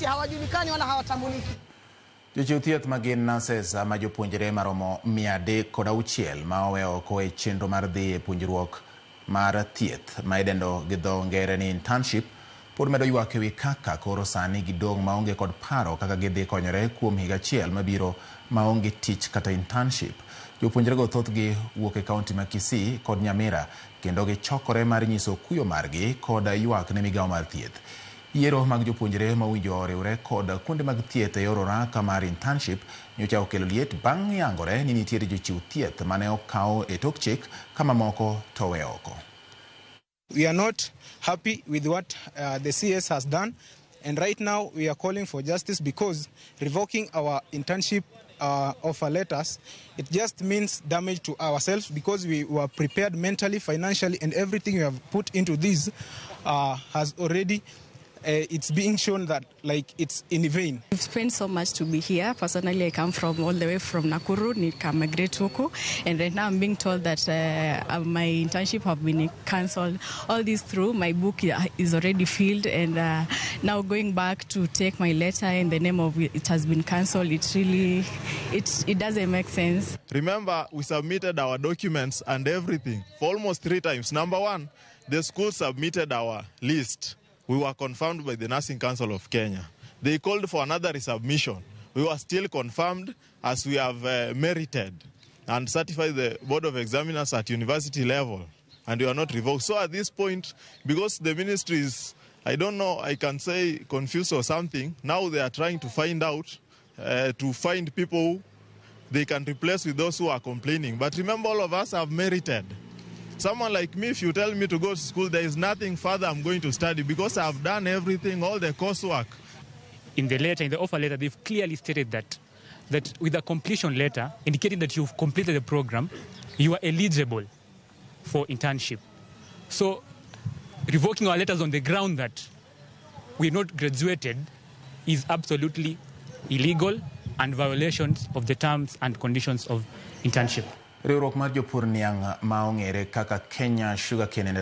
hawajulikani wala hawatambuliki. Jochiw thieth magin Nases ma jopuonjre maromo 306 ma oweyo oko e chenro mar dhi e puonjruok mar thieth ma idendo gi dho ngere ni internship pod medo ywak ewi kaka koro sani gidong' maonge kod paro kaka gidhi konyore kuom higa achiel mabiro maonge tich kata internship. Jopuonjrego thothgi wuok e kaunti ma Kisii kod Nyamira kendo gichokore mar nyiso kuyo margi kod ywak ne migawo mar thieth. Yiero mag jopuonjre mawinjo riwre kod kuonde mag thieth e yor oraka mar internship nyocha okelo liet bang' yangore ni nitiere jochiw thieth mane okaw e tok chik kama moko to we oko. We are not happy with what the CS has done, and right now we are calling for justice because revoking our internship offer letters, it just means damage to ourselves because we were prepared mentally, financially, and everything we have put into this has already it's being shown that like it's in vain. We've spent so much to be here. Personally, I come from all the way from Nakuru, Nikamigrate huko, and right now I'm being told that my internship have been cancelled. All this through my book is already filled, and now going back to take my letter in the name of it has been cancelled. It really, it doesn't make sense. Remember, we submitted our documents and everything for almost 3 times. Number one, the school submitted our list. We were confirmed by the Nursing Council of Kenya. They called for another resubmission. We were still confirmed as we have merited and certified the Board of Examiners at university level, and we are not revoked. So at this point, because the ministry is, I don't know, I can say confused or something, now they are trying to find out, to find people they can replace with those who are complaining. But remember, all of us have merited. Someone like me, if you tell me to go to school, there is nothing further I'm going to study because I've done everything, all the coursework. In the letter, in the offer letter, they've clearly stated that with a completion letter indicating that you've completed the program, you are eligible for internship. So revoking our letters on the ground that we're not graduated is absolutely illegal and violations of the terms and conditions of internship. Riwruok mar jopur niang' ma ong'ere kaka Kenya Sugarcane and